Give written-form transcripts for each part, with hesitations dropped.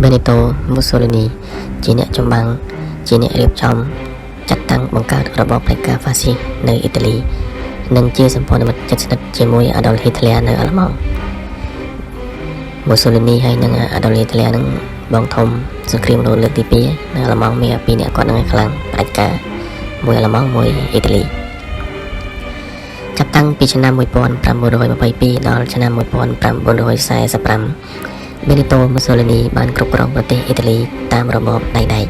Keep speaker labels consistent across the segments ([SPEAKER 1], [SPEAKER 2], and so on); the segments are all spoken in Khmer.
[SPEAKER 1] Benito Mussolini ជាអ្នកចម្បាំងជាអ្នករៀបចំចាត់តាំងបង្កើតរបបផ្ដាច់ការហ្វាស៊ីសនៅអ៊ីតាលីនិងជាសម្ព័ន្ធមិត្តជិតស្និទ្ធជាមួយ Adolf Hitler នៅអាល្លឺម៉ង់ Mussolini ហើយនិង Adolf Hitler នឹងបងធំសង្គ្រាមលោកលើកទី2នៅអាល្លឺម៉ង់មានពីរអ្នកគាត់នឹងខ្លាំងផ្ដាច់ការមួយអាល្លឺម៉ង់មួយអ៊ីតាលីចាប់តាំងពីឆ្នាំ1922ដល់ឆ្នាំ1945 Benito Mussolini បានគ្រប់គ្រងប្រទេសអ៊ីតាលីតាមរបបដៃដែក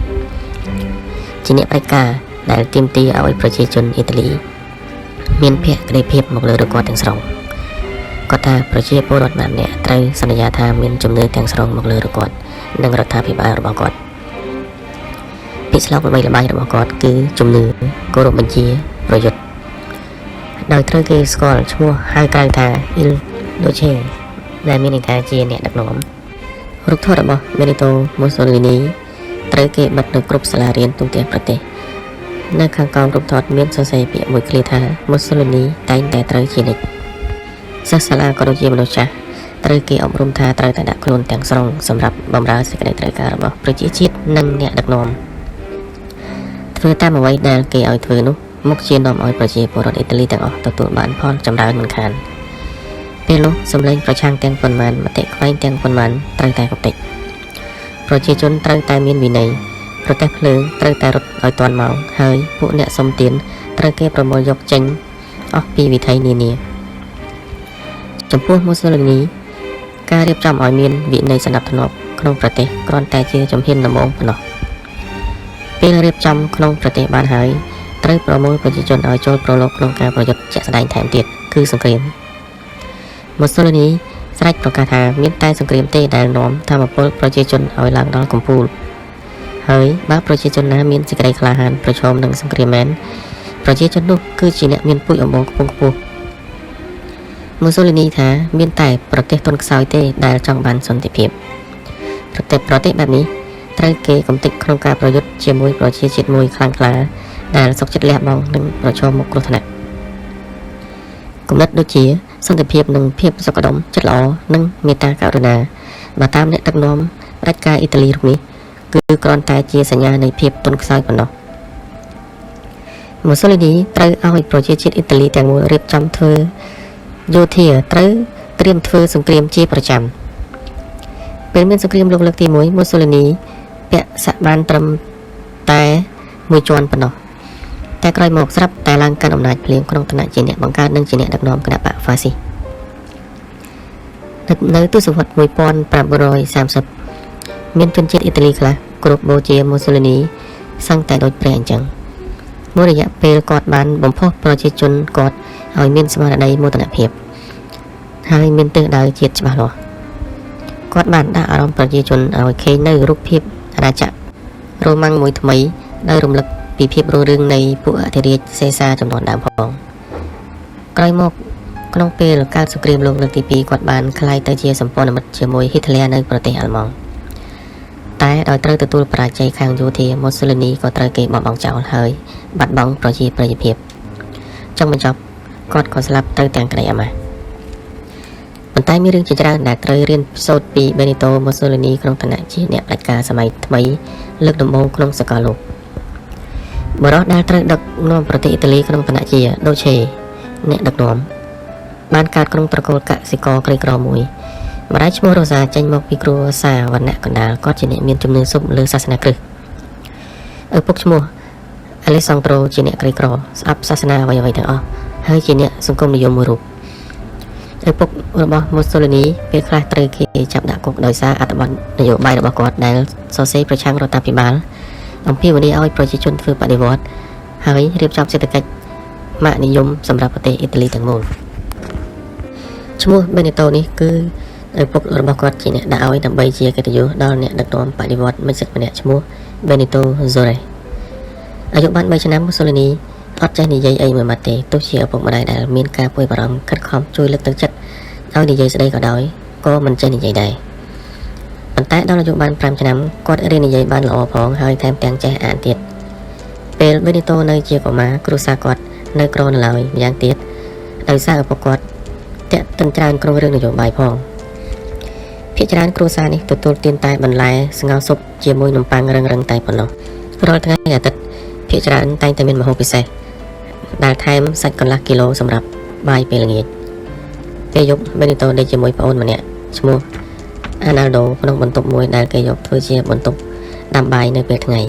[SPEAKER 1] ជាអ្នកផ្ដាច់ការដែលទាមទារឲ្យប្រជាជនអ៊ីតាលីមានភក្ដីភាពមកលើរបស់គាត់ទាំងស្រុងគាត់ថាប្រជាពលរដ្ឋម្នាក់ត្រូវសន្យាថាមានជំនឿទាំងស្រុងមកលើរបស់គាត់និងរដ្ឋាភិបាលរបស់គាត់ពាក្យស្លោកល្បីល្បាញរបស់គាត់គឺជំនឿគោរពបញ្ជាប្រយុទ្ធដោយត្រូវគេស្គាល់ឈ្មោះហៅក្រៅថា Il Duce ដែលមានន័យថាជាអ្នកដឹកនាំរូបថតរបស់ Benito Mussolini ត្រូវគេបិទនៅគ្រប់សាលារៀនទូទាំងប្រទេសនៅខាងក្រោមរូបថតមានសរសេរពាក្យមួយឃ្លាថា Mussolini តែងតែត្រូវជានិច្ចសិស្សសាលាក៏ដូចជាមនុស្សចាស់ត្រូវគេអប់រំថាត្រូវតែដាក់ខ្លួនទាំងស្រុងសម្រាប់បម្រើសេចក្តីត្រូវការរបស់ប្រជាជាតិនិងអ្នកដឹកនាំធ្វើតាមអ្វីដែលគេឲ្យធ្វើនោះមុខជានាំឲ្យប្រជាពលរដ្ឋអ៊ីតាលីទាំងអស់ទទួលបានផលចម្រើនមិនខានពេលនោះសម្លេងប្រឆាំងទាំងប៉ុន្មានមតិខ្វែងទាំងប៉ុន្មានត្រូវតែកុបតិចប្រជាជនត្រូវតែមានវិន័យប្រទេសភ្លើងត្រូវតែរត់ឲ្យទាន់ម៉ោងហើយពួកអ្នកសុំទានត្រូវគេប្រមូលយកចេញអស់ពីវិថីនានាចំពោះ Mussolini ការរៀបចំឲ្យមានវិន័យសណ្ដាប់ធ្នាប់ក្នុងប្រទេសគ្រាន់តែជាជំហានដំបូងប៉ុណ្ណោះពេលរៀបចំក្នុងប្រទេសបានហើយត្រូវប្រមូលប្រជាជនឲ្យចូលប្រឡូកក្នុងការប្រយុទ្ធជាក់ស្ដែងថែមទៀតគឺសង្គ្រាមMussolini ស្រេចប្រកាសថាមានតែសង្គ្រាមទេដែលនាំធម្មពលប្រជាជនឲ្យឡើងដល់កំពូលហើយបើប្រជាជនណាមានសេចក្តីក្លាហានប្រឈមនឹងសង្គ្រាមមែនប្រជាជននោះគឺជាអ្នកមានពូជអម្បូរខ្ពង់ខ្ពស់ Mussolini ថាមានតែប្រទេសទុនខ្សោយទេដែលចង់បានសន្តិភាពប្រទេសបែបនេះត្រូវគេកំទេចក្នុងការប្រយុទ្ធជាមួយប្រជាជាតិមួយខ្លាំងក្លាដែលសុខចិត្តលះបង់និងប្រឈមមុខគ្រោះថ្នាក់គំនិតដូចជាសន្តិភាពនិងភាពសុខដុមចិត្តល្អនិងមេត្តាករុណាបើតាមអ្នកដឹកនាំផ្ដាច់ការអ៊ីតាលីរូបនេះគឺគ្រាន់តែជាសញ្ញានៃភាពទន់ខ្សោយប៉ុណ្ណោះ Mussolini ត្រូវឲ្យប្រជាជាតិអ៊ីតាលីទាំងមូលរៀបចំធ្វើយោធាត្រូវត្រៀមធ្វើសង្គ្រាមជាប្រចាំពេលមានសង្គ្រាមលោកលើកទី1 Mussolini ពាក់សាក់បានត្រឹមតែមួយជាន់ប៉ុណ្ណោះតែក្រោយមកស្រាប់តែឡើងកាន់អំណាចភ្លាមក្នុងឋានៈជាអ្នកបង្កើតនិងជាអ្នកដឹកនាំគណបក្សហ្វាស៊ីសនៅទសវត្សរ៍1930មានជនជាតិអ៊ីតាលីខ្លះគ្រប់បូជា Mussolini សឹងតែដូចព្រះអញ្ចឹងមួយរយៈពេលគាត់បានបំផុសប្រជាជនគាត់ឲ្យមានស្មារតីមោទនភាពហើយមានទិសដៅជាតិច្បាស់លាស់គាត់បានដាក់អារម្មណ៍ប្រជាជនឲ្យឃើញនៅរូបភាពអាណាចក្ររ៉ូម៉ាំងមួយថ្មីដោយរំលឹកពីភាពរុងរឿងនៃពួកអធិរាជសេសាចំនួនដើមផងក្រោយមកក្នុងពេលកើតសង្គ្រាមលោកលើកទី2គាត់បានក្លាយទៅជាសម្ព័ន្ធមិត្តជាមួយ Hitler នៅប្រទេសអាល្លឺម៉ង់តែដោយត្រូវទទួលបរាជ័យខាងយោធា Mussolini ក៏ត្រូវគេបំបងចោលហើយបាត់បង់ប្រជាប្រិយភាពចុងបញ្ចប់គាត់ក៏ស្លាប់ទៅទាំងក្តីអាម៉ាស់ប៉ុន្តែមានរឿងជាច្រើនដែលត្រូវរៀនសូត្រពី Benito Mussolini ក្នុងឋានៈជាអ្នកផ្ដាច់ការសម័យថ្មីលើកដំបូងក្នុងសកលលោកបរិសុទ្ធដែលត្រូវដឹកនាំប្រទេសអ៊ីតាលីក្នុងឋានៈជា Duce អ្នកដឹកនាំបានកើតក្នុងត្រកូលកសិករក្រីក្រមួយម្ដាយឈ្មោះ Rosa ចេញមកពីគ្រួសារវណ្ណៈកណ្ដាលគាត់ជាអ្នកមានជំនឿស៊ុបលើសាសនាគ្រិស្តឪពុកឈ្មោះ Alessandro ជាអ្នកក្រីក្រស្អប់សាសនាអ្វីៗទាំងអស់ហើយជាអ្នកសង្គមនិយមមួយរូបឪពុករបស់ Mussolini ពេលខ្លះត្រូវគេចាប់ដាក់គុកដោយសារអត្ថបទនយោបាយរបស់គាត់ដែលសរសេរប្រឆាំងរដ្ឋាភិបាលអំពាវនាវឲ្យប្រជាជនធ្វើបដិវត្តន៍ហើយរៀបចំសេដ្ឋកិច្ចម៉ាកនិយមសម្រាប់ប្រទេសអ៊ីតាលីទាំងមូលឈ្មោះ Benito នេះគឺឪពុករបស់គាត់ជាអ្នកដាក់ឲ្យដើម្បីជាកិត្តិយសដល់អ្នកដឹកនាំបដិវត្តន៍មិត្តសិទ្ធិម្នាក់ឈ្មោះ Benito Mussolini អាយុបាន3ឆ្នាំ Mussolini អត់ចេះនិយាយអីមួយម៉ាត់ទេទោះជាឪពុកម្ដាយដែលមានការព្រួយបារម្ភខិតខំជួយលើកទឹកចិត្តឲ្យនិយាយស្ដីក៏ដោយក៏មិនចេះនិយាយដែរប៉ុន្តែដល់អាយុបាន5ឆ្នាំគាត់រៀននិយាយបានល្អផងហើយថែមទាំងចេះអានទៀតពេល Benito នៅជាកុមារគ្រួសារគាត់នៅក្រនៅឡើយម្យ៉ាងទៀតដោយសារឪពុកគាត់តាក់ទិនច្រើនក្នុងរឿងនយោបាយផង ភាគច្រើនគ្រួសារនេះទទួលទានតែបន្លែស្ងោរស៊ុបជាមួយនំប៉័ងរឹងៗតែប៉ុណ្ណោះរាល់ថ្ងៃអាទិត្យភាគច្រើនតែងតែមានម្ហូបពិសេសដែលថែមសាច់កន្លះគីឡូសម្រាប់បាយពេលល្ងាចពេលយប់បេនីតូដេកជាមួយប្អូនម្នាក់ឈ្មោះអាណាល់ដូក្នុងបន្ទប់មួយដែលគេយកធ្វើជាបន្ទប់ដាំបាយនៅពេលថ្ងៃ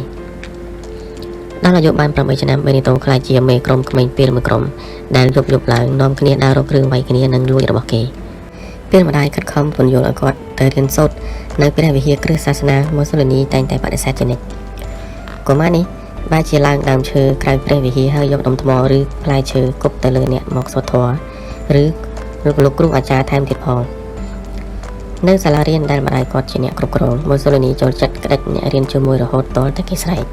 [SPEAKER 1] ដល់អាយុបាន8ឆ្នាំបេនីតូក្លាយជាមេក្រុមក្មេងពេលមួយក្រុមដែលយប់ឡើងនាំគ្នាដើររកគ្រឿងវាយគ្នានិងលួចរបស់គេពេលម្ដាយខិតខំពន្យល់ឲ្យគាត់ទៅរៀនសូត្រនៅព្រះវិហារគ្រឹះសាសនាម៉ូសូលីនីតែងតែបដិសេធជានិច្ចកុមារនេះបែរជាឡើងដើមឈើក្រៅព្រះវិហារហើយយកដុំថ្មឬផ្លែឈើគប់ទៅលើអ្នកមកសូត្រធម៌ឬលោកគ្រូអាចារ្យថែមទៀតផងនៅសាលារៀនដែលម្ដាយគាត់ជាអ្នកគ្រប់គ្រងម៉ូសូលីនីចូលចិត្តក្តិចអ្នករៀនជាមួយរហូតទាល់តែគេស្រែក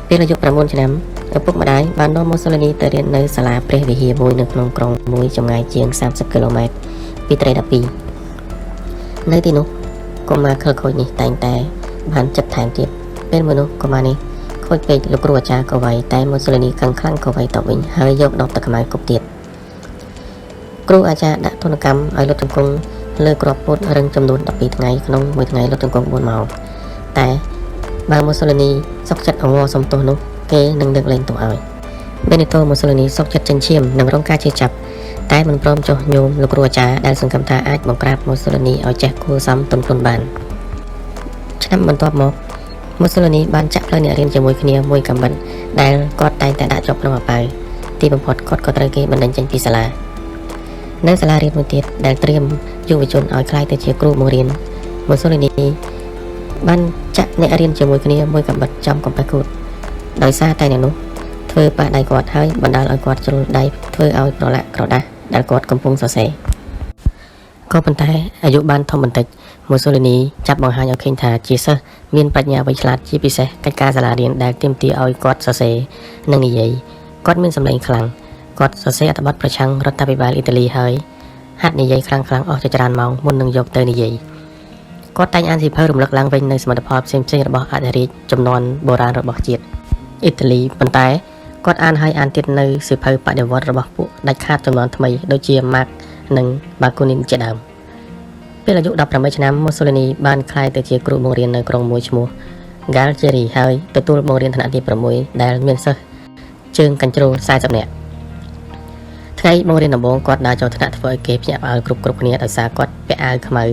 [SPEAKER 1] ពេលអាយុ9ឆ្នាំឪពុកម្ដាយបាននាំម៉ូសូលីនីទៅរៀននៅសាលាព្រះវិហារមួយនៅក្នុងក្រុងមួយចម្ងាយជាង30គីឡូម៉ែត្រពីត្រី12នៅទីនោះកុមារខិលខូចនេះតែងតែបានចិត្តថែមទៀតពេលមួយនោះកុមារនេះខូចពេកលោកគ្រូអាចារ្យក៏វាយតែម៉ូសូលីនីខឹងខ្លាំងក៏វាយតបវិញហើយយកដបទឹកខ្មៅគប់ទៀតគ្រូអាចារ្យដាក់ទណ្ឌកម្មឲ្យលុតជង្គង់លើគ្រាប់ពោតរឹងចំនួន12ថ្ងៃក្នុងមួយថ្ងៃលុតជង្គង់4ម៉ោងតែបើម៉ូសូលីនីសុកចិត្តអង្វរសំទោសនោះគេនឹងដឹកលែងទោសឲ្យបេនីតូម៉ូសូលីនីសុកចិត្តចិញ្ចៀមនិងរងការជេរចាប់តែមិនព្រមចុះញោមលោកគ្រូអាចារ្យដែលសង្ឃឹមថាអាចបង្ក្រាបម៉ូសូលីនីឲ្យចេះគួរសមទន់ភ្លន់បានឆ្នាំបន្ទាប់មកម៉ូសូលីនីបានចាក់ផ្លូវអ្នករៀនជាមួយគ្នាមួយកាំបិតដែលគាត់តែងតែដាក់ជាប់ក្នុងអាប៉ៅទីបំផុតគាត់ក៏ត្រូវគេបណ្តេញចេញពីសាលានៅសាលារៀនមួយទៀតដែលត្រៀមយុវជនឲ្យក្លាយទៅជាគ្រូបង្រៀនម៉ូសូលីនីបានចាក់អ្នករៀនជាមួយគ្នាមួយកាំបិតចំកំពះគូតដោយសារតែអ្នកនោះធ្វើប៉ះដៃគាត់ហើយបណ្ដាលឲ្យគាត់ជ្រុលដៃធ្វើឲ្យប្រឡាក់ក្រដាសដែលគាត់កំពុងសរសេរក៏ប៉ុន្តែអាយុបានធំបន្តិចម៉ូសូលីនីចាប់បង្ហាញឲ្យឃើញថាជាសិស្សមានប្រាជ្ញាវៃឆ្លាតជាពិសេសកិច្ចការសាលារៀនដែលទាមទារឲ្យគាត់សរសេរនិងនិយាយគាត់មានសម្លេងខ្លាំងគាត់សរសេរអត្ថបទប្រឆាំងរដ្ឋាភិបាលអ៊ីតាលីហើយហាត់និយាយខ្លាំងអស់ជាច្រើនម៉ោងមុននឹងយកទៅនិយាយគាត់តែងអានសៀវភៅរំលឹកឡើងវិញនៅសមិទ្ធផលផ្សេងៗរបស់អធិរាជចំនួនបុរាណរបស់ជាតិអ៊ីតាលីប៉ុន្តែគាត់អានហើយអានទៀតនៅសៀវភៅបដិវត្តរបស់ពួកដាច់ខាតចំនួនថ្មីដូចជា Marx និង Bakunin ជាដើមពេលអាយុ18ឆ្នាំម៉ូសូលីនីបានក្លាយទៅជាគ្រូបង្រៀននៅក្រុងមួយឈ្មោះ Galtieri ហើយទទួលបង្រៀនថ្នាក់ទី6ដែលមានសិស្សជើងកញ្ជ្រោល40នាក់ថ្ងៃបង្រៀនដំបូងគាត់ដើរចូលថ្នាក់ធ្វើឲ្យគេភ្ញាក់ផ្អើលគ្រប់គ្នាដោយសារគាត់ពាក់អាវខ្មៅ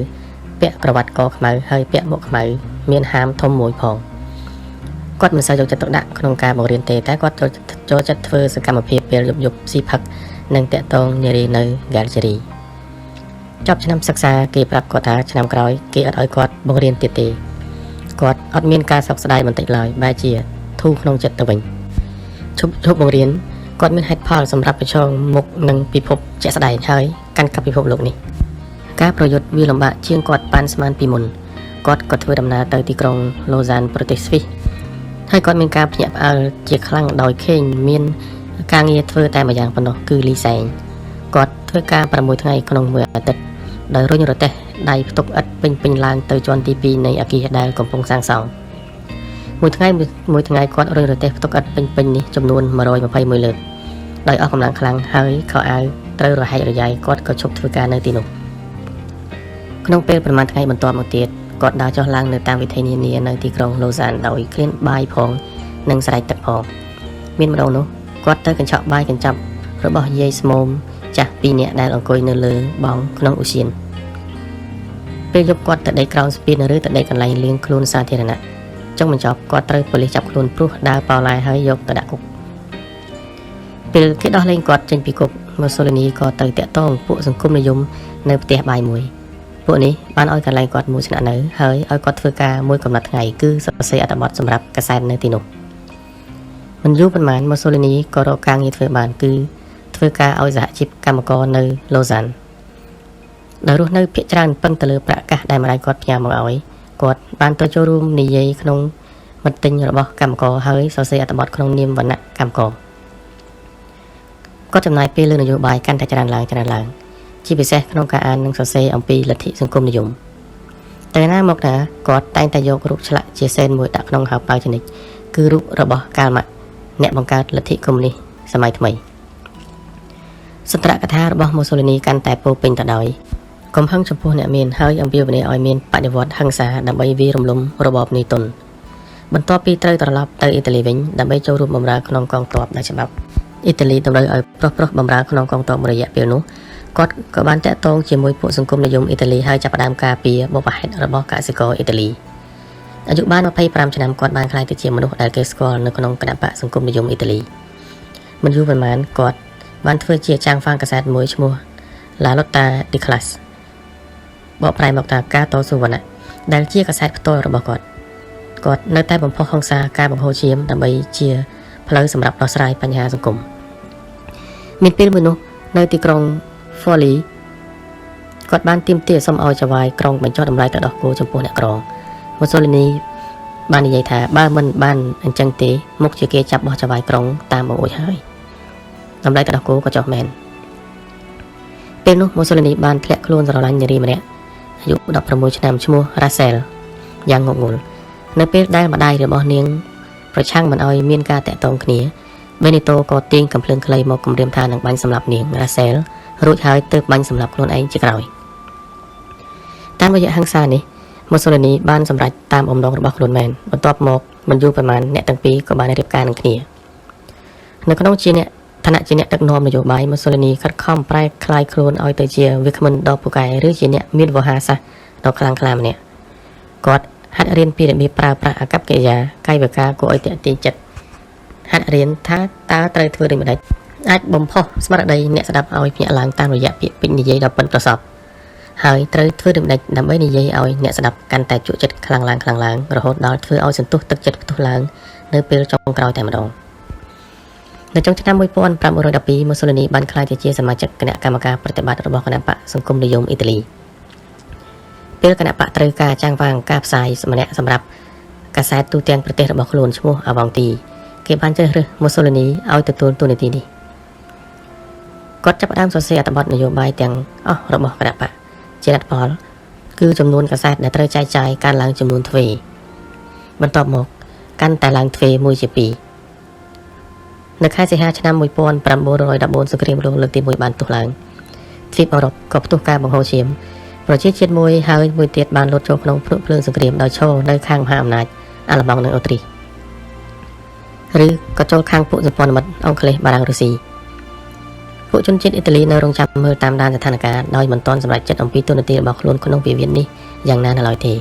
[SPEAKER 1] ពាក់ក្រវ៉ាត់កខ្មៅហើយពាក់មួកខ្មៅមានហាមធំមួយផងគាត់មិនសូវយកចិត្តទុកដាក់ក្នុងការបង្រៀនទេតែគាត់ចូលចិត្តធ្វើសកម្មភាពពេលយប់ស៊ីផឹកនិងតាក់ទងនារីនៅ Galtieri ចប់ឆ្នាំសិក្សាគេប្រាប់គាត់ថាឆ្នាំក្រោយគេអត់ឲ្យគាត់បង្រៀនទៀតទេគាត់អត់មានការសោកស្ដាយបន្តិចឡើយបែរជាធូរក្នុងចិត្តទៅវិញឈប់បង្រៀនគាត់មានហេតុផលសម្រាប់ប្រឈមមុខនឹងពិភពជាក់ស្ដែងហើយកាន់កាប់ពិភពលោកនេះការប្រយុទ្ធវាលំបាកជាងគាត់ប៉ាន់ស្មានពីមុនគាត់ក៏ធ្វើដំណើរទៅទីក្រុងឡូសានប្រទេសស្វីសហើយគាត់មានការភ្ញាក់ផ្អើលជាខ្លាំងដោយឃើញមានការងារធ្វើតែម្យ៉ាងប៉ុណ្ណោះគឺលីសែងគាត់ធ្វើការ6ថ្ងៃក្នុងមួយអាទិត្យដោយរុញរទេះដៃផ្ទុកឥដ្ឋពេញឡើងទៅជាន់ទី2នៃអគារដែលកំពុងសាងសង់មួយថ្ងៃគាត់រុញរទេះផ្ទុកឥដ្ឋពេញនេះចំនួន121លើកដោយអស់កម្លាំងខ្លាំងហើយខោអាវត្រូវរហែករយាយគាត់ក៏ឈប់ធ្វើការនៅទីនោះក្នុងពេលប្រមាណថ្ងៃបន្ទាប់មកទៀតគាត់ដើរចុះឡើងនៅតាមវិថីនានានៅទីក្រុងឡូសានដោយឃ្លានបាយផងនិងស្រែកទឹកផងមានម្ដងនោះគាត់ទៅកញ្ចក់បាយកញ្ចប់របស់យាយស្មូមចាស់2នាក់ដែលអង្គុយនៅលើបង់ក្នុងឧស្សាហពេលយប់គាត់ទៅដេកក្រោមស្ពានឬទៅដេកកន្លែងលាងខ្លួនសាធារណៈចុងបញ្ចប់គាត់ត្រូវប៉ូលីសចាប់ខ្លួនព្រោះដើរប៉ោឡាយហើយយកទៅដាក់គុកពេលគេដោះលែងគាត់ចេញពីគុកម៉ូសូលីនីក៏ទៅតាក់ទងពួកសង្គមនិយមនៅផ្ទះបាយមួយពួកនេះបានឲ្យកន្លែងគាត់មួយស្នាក់នៅហើយឲ្យគាត់ធ្វើការមួយកំណត់ថ្ងៃគឺសរសេរអត្ថបទសម្រាប់កាសែតនៅទីនោះមិនយូរប៉ុន្មានម៉ូសូលីនីក៏រកការងារធ្វើបានគឺធ្វើការឲ្យសហជីពកម្មករនៅឡូសានដែលរស់នៅភាគច្រើនពឹងទៅលើប្រាក់កាសដែលម្ដាយគាត់ផ្ញើមកឲ្យគាត់បានទៅចូលរួមនិយាយក្នុងមិត្តទិញរបស់កម្មករហើយសរសេរអត្ថបទក្នុងនាមវណ្ណៈកម្មករគាត់ចំណាយពេលលើនយោបាយកាន់តែច្រើនឡើងជាពិសេសក្នុងការអាននិងសរសេរអំពីលទ្ធិសង្គមនិយមតែណាមកណាគាត់តែងតែយករូបឆ្លាក់ជាសែនមួយដាក់ក្នុងហៅប៉ៅជានិច្ចគឺរូបរបស់កាល់ម៉ាក់អ្នកបង្កើតលទ្ធិកុម្មុយនីសសម័យថ្មីសន្ទរកថារបស់ម៉ូសូលីនីកាន់តែពោពេញទៅដោយ កំហឹងចំពោះអ្នកមានហើយអំពាវនាវឲ្យមានបដិវត្តហិង្សាដើម្បីវាយរំលំរបបនីតិបន្ទាប់ពីត្រូវត្រឡប់ទៅអ៊ីតាលីវិញដើម្បីចូលរួមបម្រើក្នុងកងទ័ពដែលច្បាប់អ៊ីតាលីតម្រូវឲ្យប្រុសបម្រើក្នុងកងទ័ពមួយរយៈពេលនោះគាត់ក៏បានតាក់ទងជាមួយពួកសង្គមនិយមអ៊ីតាលីហើយចាប់ផ្ដើមការពារបបហេតុរបស់កសិករអ៊ីតាលីអាយុបាន25ឆ្នាំគាត់បានក្លាយទៅជាមនុស្សដែលគេស្គាល់នៅក្នុងគណបកសង្គមនិយមអ៊ីតាលីមិនយូរប៉ុន្មានគាត់បានធ្វើជាចាំងហ្វាងកាសែតមួយឈ្មោះ La Lotta di Classe បកប្រែមកថាការតស៊ូវណ្ណៈដែលជាកាសែតផ្ទាល់របស់គាត់នៅតែបំផុសហិង្សាការបង្ហូរឈាមដើម្បីជាផ្លូវសម្រាប់ដោះស្រាយបញ្ហាសង្គមមានពេលមួយនោះនៅទីក្រុង Forlì គាត់បានទាមទារសុំឲ្យចៅហ្វាយក្រុងបញ្ចុះតម្លៃទៅដោះគោចំពោះអ្នកក្រម៉ូសូលីនីបាននិយាយថាបើមិនបានអញ្ចឹងទេមុខជាគេចាប់បោះចៅហ្វាយក្រុងតាមបង្អួចហើយតម្លៃទៅដោះគោក៏ចុះមែនពេលនោះម៉ូសូលីនីបានធ្លាក់ខ្លួនស្រឡាញ់នារីម្នាក់អាយុ16ឆ្នាំឈ្មោះ Rachel យ៉ាងងងុលនៅពេលដែលម្ដាយរបស់នាងប្រឆាំងមិនឲ្យមានការតាក់ទងគ្នាបេនីតូក៏ទាញកំភ្លើងខ្លីមកគំរាមថានឹងបាញ់សម្លាប់នាង Rachel រួចហើយទើបបាញ់សម្លាប់ខ្លួនឯងជាក្រោយតាមរយៈហិង្សានេះម៉ូសូលីនីបានសម្រេចតាមអំណងរបស់ខ្លួនមែនបន្ទាប់មកមិនយូរប៉ុន្មានអ្នកទាំងពីរក៏បានរៀបការនឹងគ្នានៅក្នុងឋានៈជាអ្នកដឹកនាំនយោបាយម៉ូសូលីនីខិតខំប្រែក្លាយខ្លួនឲ្យទៅជាវាគ្មិនដ៏ពូកែឬជាអ្នកមានវោហារសាស្ត្រដ៏ខ្លាំងក្លាម្នាក់គាត់ហាត់រៀនពីរបៀបប្រើប្រាស់អាកប្បកិរិយាកាយវិការគួរឲ្យទាក់ទាញចិត្តហាត់រៀនថាតើត្រូវធ្វើដូចម្តេចអាចបំផុសស្មារតីអ្នកស្ដាប់ឲ្យភ្ញាក់ឡើងតាមរយៈពាក្យពេចន៍និយាយដ៏ប៉ិនប្រសប់ហើយត្រូវធ្វើដូចម្តេចដើម្បីនិយាយឲ្យអ្នកស្ដាប់កាន់តែជក់ចិត្តខ្លាំងឡើងរហូតដល់ធ្វើឲ្យសន្ទុះទឹកចិត្តផ្ទុះឡើងនៅពេលចុងក្រោយតែម្ដងនៅចុងឆ្នាំ1912ម៉ូសូលីនីបានក្លាយទៅជាសមាជិកគណៈកម្មការប្រតិបត្តិរបស់គណៈបកសង្គមនិយមអ៊ីតាលីពេលគណៈបកត្រូវការចាំងហ្វាងការផ្សាយម្នាក់សម្រាប់កាសែតទូទាំងប្រទេសរបស់ខ្លួនឈ្មោះអាវ៉ង់ទីគេបានជ្រើសរើសម៉ូសូលីនីឲ្យទទួលតួនាទីនេះគាត់ចាប់ផ្ដើមសរសេរអត្ថបទនយោបាយទាំងអស់របស់គណៈបកជាលទ្ធផលគឺចំនួនកាសែតដែលត្រូវចែកចាយកើនឡើងចំនួនទ្វេបន្ទាប់មកកាន់តែឡើងទ្វេមួយជាពីរនៅខែសីហាឆ្នាំ1914សង្គ្រាមលោកលើកទី1បានផ្ទុះឡើងទ្វីបអឺរ៉ុបក៏ផ្ទុះការបង្ហូរឈាមប្រជាជាតិមួយហើយមួយទៀតបានលោតចូលក្នុងភ្លើងសង្គ្រាមដោយឈរនៅខាងមហាអំណាចអាល្លឺម៉ង់និងអូទ្រីសឬក៏ចូលខាងពួកសម្ព័ន្ធមិត្តអង់គ្លេសបារាំងរុស្ស៊ីពួកជនជាតិអ៊ីតាលីនៅរងចាំមើលតាមដានស្ថានភាពដោយមិនទាន់សម្រេចចិត្តអំពីទូនាទីរបស់ខ្លួនក្នុងវិវាទនេះយ៉ាងណានៅឡើយទេ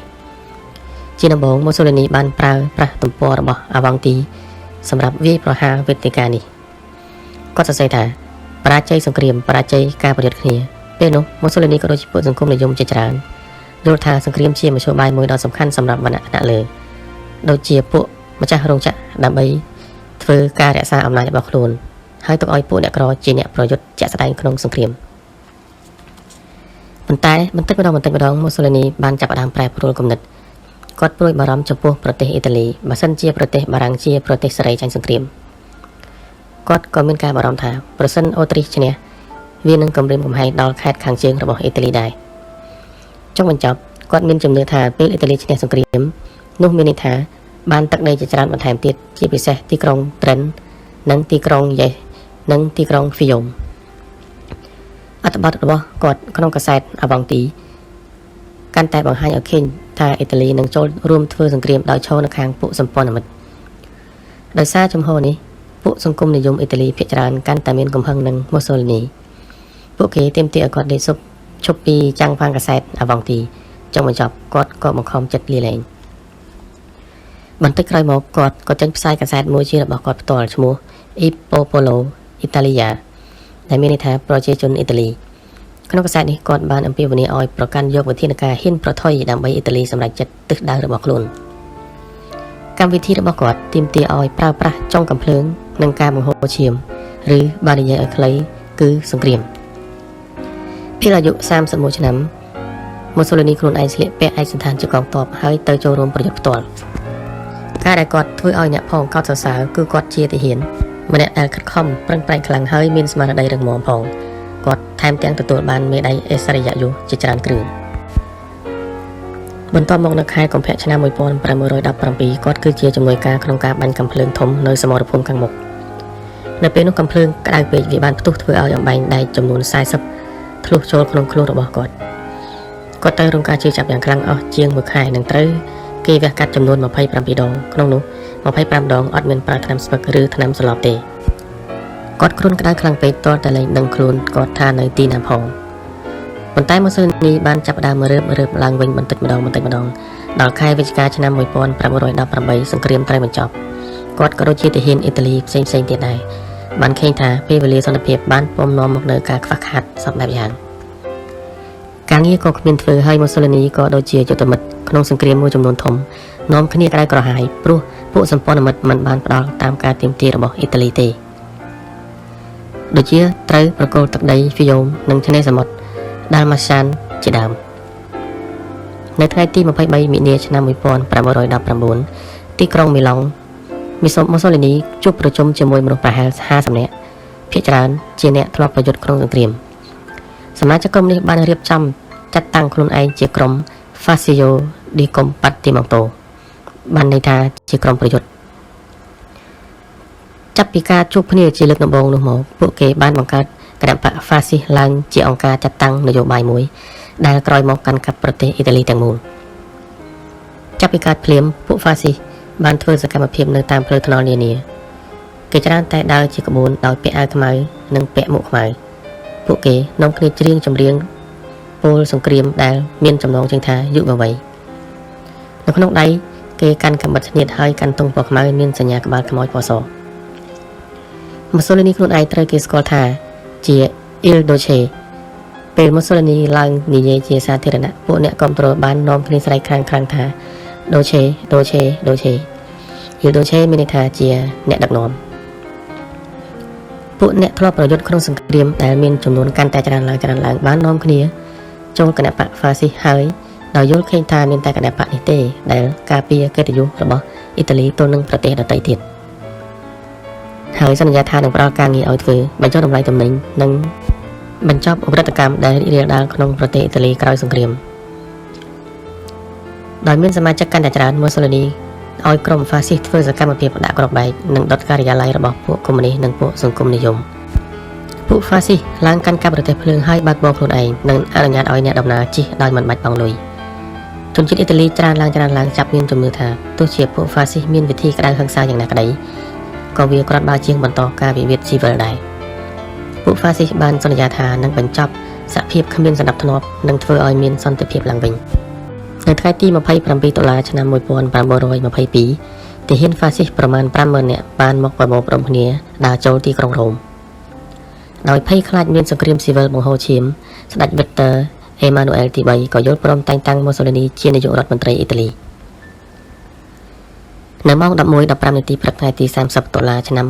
[SPEAKER 1] ជាដំបូងម៉ូសូលីនីបានប្រើប្រាស់ទំព័ររបស់អាវ៉ង់ទីសម្រាប់វាយប្រហារវេទិកានេះគាត់សរសេរថាបរាជ័យសង្គ្រាមបរាជ័យការប្រយុទ្ធគ្នាពេលនោះម៉ូសូលីនីក៏ដូចជាពួកសង្គមនិយមជាច្រើនយល់ថាសង្គ្រាមជាមធ្យោបាយមួយដ៏សំខាន់សម្រាប់វណ្ណៈថ្នាក់លើដូចជាពួកម្ចាស់រោងចក្រដើម្បីធ្វើការរក្សាអំណាចរបស់ខ្លួនហើយទុកឲ្យពួកអ្នកក្រជាអ្នកប្រយុទ្ធជាក់ស្ដែងក្នុងសង្គ្រាមប៉ុន្តែបន្តិចម្ដងម៉ូសូលីនីបានចាប់ផ្ដើមប្រែប្រួលគំនិតគាត់ព្រួយបារម្ភចំពោះប្រទេសអ៊ីតាលីបើសិនជាប្រទេសបារាំងជាប្រទេសសេរីចាញ់សង្គ្រាមគាត់ក៏មានការបារម្ភថាប្រសិនអូទ្រីសឈ្នះវានឹងគំរាមកំហែងដល់ខេត្តខាងជើងរបស់អ៊ីតាលីដែរចុងបញ្ចប់គាត់មានជំនឿថាពេលអ៊ីតាលីឈ្នះសង្គ្រាមនោះមានន័យថាបានទឹកដីជាច្រើនបន្ថែមទៀតជាពិសេសទីក្រុងត្រិននិងទីក្រុងយេសនិងទីក្រុងហ្វីយ៉ូមអត្ថបទរបស់គាត់ក្នុងកាសែតអាវ៉ង់ទីកាន់តែបង្ហាញឲ្យឃើញថាអ៊ីតាលីនឹងចូលរួមធ្វើសង្គ្រាមដោយឈរនៅខាងពួកសម្ព័ន្ធមិត្តដោយសារជំហរនេះពួកសង្គមនិយមអ៊ីតាលីភាគច្រើនកាន់តែមានកំហឹងនឹងម៉ូសូលីនីពួកគេទាមទារឲ្យគាត់ដេកឈប់ពីចាំងហ្វាងកាសែតអាវ៉ង់ទីចុងបញ្ចប់គាត់ក៏បង្ខំចិត្តលាលែងបន្តិចក្រោយមកគាត់ក៏ចេញផ្សាយកាសែតមួយជារបស់គាត់ផ្ទាល់ឈ្មោះ Il Popolo Italia ដែលមានន័យថាប្រជាជនអ៊ីតាលីក្នុងកាសែតនេះគាត់បានអំពាវនាវឲ្យប្រកាន់យកវិធានការហ៊ានប្រថុយដើម្បីអ៊ីតាលីសម្រេចចិត្តទិសដៅរបស់ខ្លួនកម្មវិធីរបស់គាត់ទាមទារឲ្យប្រើប្រាស់ចុងកាំភ្លើងនិងការបង្ហូរឈាមឬបាននិយាយឲ្យខ្លីគឺសង្គ្រាមពេលអាយុ31ឆ្នាំម៉ូសូលីនីខ្លួនឯងស្លៀកពាក់ឯកសណ្ឋានជាកងទ័ពហើយទៅចូលរួមប្រយុទ្ធផ្ទាល់ការដែលគាត់ធ្វើឲ្យអ្នកផងកោតសរសើរគឺគាត់ជាទាហានម្នាក់ដែលខិតខំប្រឹងប្រែងខ្លាំងហើយមានស្មារតីរឹងមាំផងគាត់ថែមទាំងទទួលបានមេដាយអេសរិយយុជាច្រើនគ្រឿងបន្ទាប់មកនៅខែកុម្ភៈឆ្នាំ1917គាត់គឺជាជំនួយការក្នុងការបាញ់កាំភ្លើងធំនៅសមរភូមិខាងមុខនៅពេលនោះកាំភ្លើងក្តៅពេកវាបានផ្ទុះធ្វើឲ្យអំបែងដែកចំនួន40ធ្លុះចូលក្នុងខ្លួនរបស់គាត់ គាត់ទៅរងការជឿចាប់យ៉ាងខ្លាំងអស់ជាង1ខែនឹងត្រូវគេវះកាត់ចំនួន27ដងក្នុងនោះ25ដងអត់មានប្រើថ្នាំស្ពឹកឬថ្នាំសន្លប់ទេគាត់គ្រុនក្តៅខ្លាំងពេកទាល់តែលែងដឹងខ្លួនគាត់ថានៅទីណាផងប៉ុន្តែម៉ូសូលីនីបានចាប់ផ្ដើមរើបឡើងវិញបន្តិចម្ដងដល់ខែវិច្ឆិកាឆ្នាំ1918សង្គ្រាមត្រូវបញ្ចប់គាត់ក៏ដូចជាទាហានអ៊ីតាលីផ្សេងទៀតដែរបានឃើញថាពេលវេលាសន្តិភាពបានពំនាំមកនៅការខ្វះខាតសពបែបយ៉ាងការងារក៏គ្មានធ្វើហើយម៉ូសូលីនីក៏ដូចជាយុទ្ធមិត្តក្នុងសង្គ្រាមមួយចំនួនធំនាំគ្នាក្តៅក្រហាយព្រោះពួកសម្ព័ន្ធមិត្តមិនបានផ្ដល់តាមការទាមទាររបស់អ៊ីតាលីទេដូចជាត្រូវប្រគល់ទឹកដីហ្វីយ៉ូមនិងឆ្នេរសមុទ្រដាល់ម៉ាសានជាដើមនៅថ្ងៃទី23មីនាឆ្នាំ1919ទីក្រុងមីឡុងម៉ូសូលីនីជួបប្រជុំជាមួយមនុស្សប្រហែល50នាក់ភាគច្រើនជាអ្នកធ្លាប់ប្រយុទ្ធក្នុងសង្គ្រាមសមាជិកក្រុមនេះបានរៀបចំចាត់តាំងខ្លួនឯងជាក្រុម Fascio di Combattimento បានន័យថាជាក្រុមប្រយុទ្ធចាប់ពីការជួបគ្នាជាលើកដំបូងនោះមកពួកគេបានបង្កើតគណបក្ស Fascist ឡើងជាអង្គការចាត់តាំងនយោបាយមួយដែលក្រោយមកកាន់កាប់ប្រទេសអ៊ីតាលីទាំងមូលចាប់ពីកើតភ្លាមពួក Fascist បានធ្វើសកម្មភាពនៅតាមផ្លូវថ្នល់នានាគេច្រើនតែដើរជាក្បួនដោយពាក់អាវខ្មៅនិងពាក់មួកខ្មៅពួកគេនាំគ្នាច្រៀងចម្រៀងពោលសង្គ្រាមដែលមានចំណងជើងថាយុវវ័យនៅក្នុងដៃគេកាន់កាំបិតស្នៀតហើយកាន់ទង់ពណ៌ខ្មៅមានសញ្ញាក្បាលខ្មោចពណ៌សម៉ូសូលីនីខ្លួនឯងត្រូវគេស្គាល់ថាជា Il Duce ពេលម៉ូសូលីនីឡើងនិយាយជាសាធារណៈពួកអ្នកគាំទ្របាននាំគ្នាស្រែកខ្លាំងថាDuce Il Duce មានន័យថាជាអ្នកដឹកនាំពួកអ្នកធ្លាប់ប្រយុទ្ធក្នុងសង្គ្រាមដែលមានចំនួនកាន់តែច្រើនឡើងបាននាំគ្នាចូលគណបក្ស Fascist ហើយដោយយល់ឃើញថាមានតែគណបក្សនេះទេដែលការពារកិត្តិយសរបស់អ៊ីតាលីទល់នឹងប្រទេសដទៃទៀតហើយសន្យាថានឹងផ្ដល់ការងារឲ្យធ្វើបញ្ចុះតម្លៃទំនិញនិងបញ្ចប់ឧក្រិដ្ឋកម្មដែលរីករាលដាលក្នុងប្រទេសអ៊ីតាលីក្រោយសង្គ្រាមដោយមានសមាជិកកាន់តែច្រើនម៉ូសូលីនីឲ្យក្រុម Fascist ធ្វើសកម្មភាពដាក់គ្រាប់បែកនិងដុតការិយាល័យរបស់ពួកកុម្មុយនីសនិងពួកសង្គមនិយមពួក Fascist ឡើងកាន់កាប់ប្រទេសភ្លើងហើយបើកបរខ្លួនឯងនិងអនុញ្ញាតឲ្យអ្នកដំណើរជិះដោយមិនបាច់បង់លុយជនជាតិអ៊ីតាលីច្រើនឡើងចាប់មានជំនឿថាទោះជាពួក Fascist មានវិធីក្តៅហិង្សាយ៉ាងណាក្តីក៏វាគ្រាន់បើជាងបន្តការវិវាទស៊ីវិលដែរពួក Fascist បានសន្យាថានឹងបញ្ចប់សហភាពគ្មានសណ្ដាប់ធ្នាប់និងធ្វើឲ្យមានសន្តិភាពឡើងវិញនៅថ្ងៃទី27តុលាឆ្នាំ1922ទាហាន Fascist ប្រមាណ 50,000 នាក់បានមកប្រមូលផ្តុំគ្នាដើរចូលទីក្រុងរ៉ូមដោយភ័យខ្លាចមានសង្គ្រាមស៊ីវិលបង្ហូរឈាមស្ដេច Victor Emmanuel ទី3ក៏យល់ព្រមតែងតាំងម៉ូសូលីនីជានាយករដ្ឋមន្ត្រីអ៊ីតាលីនៅម៉ោង 11:15 នាទីព្រឹកថ្ងៃទី30តុលាឆ្នាំ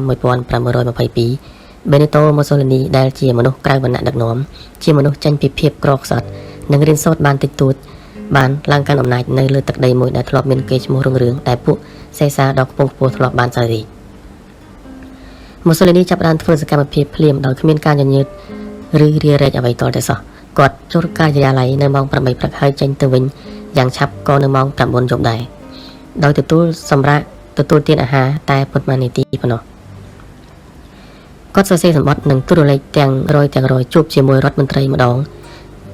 [SPEAKER 1] 1922 Benito Mussolini ដែលជាមនុស្សក្រៅវណ្ណៈដឹកនាំជាមនុស្សចេញពីភាពក្រខ្សត់និងរៀនសូត្របានតិចតួចបានឡើងកាន់អំណាចនៅលើទឹកដីមួយដែលធ្លាប់មានកេរ្តិ៍ឈ្មោះរុងរឿងដែលពួកសេសាដ៏ខ្ពង់ខ្ពស់ធ្លាប់បានសោយរីកម៉ូសូលីនីចាប់ផ្ដើមធ្វើសកម្មភាពភ្លាមដោយគ្មានការញញើតឬរារែកអ្វីទាល់តែសោះគាត់ចូលការិយាល័យនៅម៉ោង 8 ព្រឹកហើយចេញទៅវិញយ៉ាងឆាប់ក៏នៅម៉ោង 9 យប់ដែរដោយទទួលទានអាហារតែប៉ុន្មាននាទីប៉ុណ្ណោះគាត់សរសេរសម្បត្តិនិងទូរលេខទាំងរយជួបជាមួយរដ្ឋមន្ត្រីម្ដង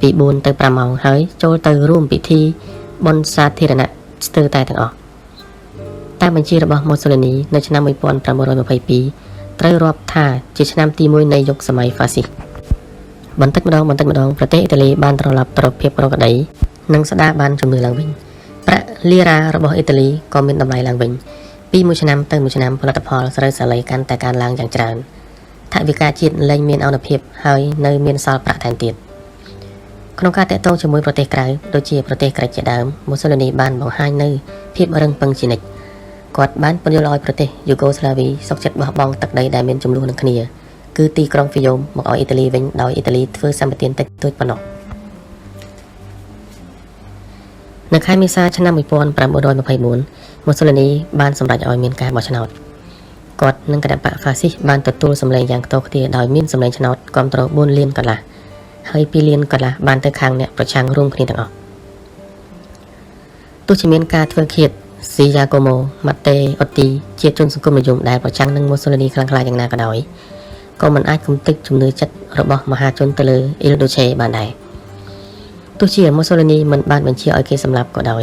[SPEAKER 1] ពី 4 ទៅ 5 ម៉ោងហើយចូលទៅរួមពិធីបុណ្យសាធារណៈស្ទើរតែទាំងអស់តាមបញ្ជារបស់ម៉ូសូលីនីនៅឆ្នាំ1922ត្រូវរាប់ថាជាឆ្នាំទី1នៃយុគសម័យ Fascist បន្តិចម្ដងប្រទេសអ៊ីតាលីបានត្រឡប់ទៅភាពប្រក្រតីនិងស្ដារបានជំនឿឡើងវិញប្រាក់លីរ៉ារបស់អ៊ីតាលីក៏មានតម្លៃឡើងវិញពីមួយឆ្នាំទៅមួយឆ្នាំផលិតផលស្រូវសាលីកាន់តែកើនឡើងយ៉ាងច្រើនថវិកាជាតិលែងមានអនុភាពហើយនៅមានសល់ប្រាក់ថែមទៀតក្នុងការតាក់ទងជាមួយប្រទេសក្រៅដូចជាប្រទេសក្រិចជាដើមម៉ូសូលីនីបានបង្ហាញនូវភាពរឹងប៉ឹងជានិច្ចគាត់បានពន្យល់ឲ្យប្រទេសយូហ្គោស្លាវីសុខចិត្តបោះបង់ទឹកដីដែលមានចំនួននឹងគ្នាគឺទីក្រុងហ្វីយ៉ូមមកឲ្យអ៊ីតាលីវិញដោយអ៊ីតាលីធ្វើសម្បទានតិចតួចប៉ុណ្ណោះនៅខែមេសាឆ្នាំ1924ម៉ូសូលីនីបានសម្រេចឲ្យមានការបោះឆ្នោតគាត់និងគណបក្ស Fascist បានទទួលសម្លេងយ៉ាងខ្ទោខ្ទាដោយមានសម្លេងឆ្នោតគាំទ្រ 4 លានកន្លះហើយ2 លានកន្លះបានទៅខាងអ្នកប្រឆាំងរួមគ្នាទាំងអស់ទោះជាមានការធ្វើឃាតស៊ីយ៉ាកូម៉ូម៉ាតេអូទីជាជនសង្គមនិយមដែលប្រឆាំងនឹងម៉ូសូលីនីខ្លាំងក្លាយ៉ាងណាក៏ដោយក៏មិនអាចគំទេចជំនឿចិត្តរបស់មហាជនទៅលើ Il Duce បានដែរទ ទោះជាម៉ូសូលីនីមិនបានបញ្ជាឲ្យគេសម្លាប់ក៏ដោយ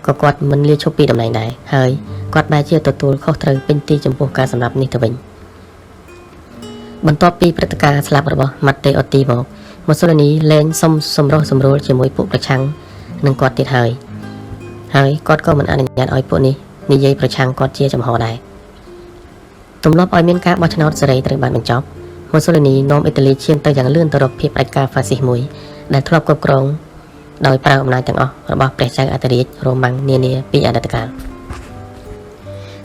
[SPEAKER 1] ក៏គាត់មិនលាឈប់ពីតំណែងដែរហើយគាត់បែរជាទទួលខុសត្រូវពេញទីចំពោះការសម្លាប់នេះទៅវិញបន្ទាប់ពីព្រឹត្តិការណ៍ស្លាប់របស់ម៉ាតេអូទីមកម៉ូសូលីនីលែងសុំសម្រុះសម្រួលជាមួយពួកប្រឆាំងនឹងគាត់ទៀតហើយគាត់ក៏មិនអនុញ្ញាតឲ្យពួកនេះនិយាយប្រឆាំងគាត់ជាចំហដែរទម្លាប់ឲ្យមានការបោះឆ្នោតសេរីត្រូវបានបញ្ចប់ម៉ូសូលីនីនាំអ៊ីតាលីឈានទៅយ៉ាងលឿនទៅរកភាពផ្ដាច់ការហ្វាស៊ីសមួយដែលធ្លាប់គ្រប់គ្រងដោយប្រើអំណាចទាំងអស់របស់ព្រះចៅអធិរាជរ៉ូម៉ាំងនានាពីអតីតកាល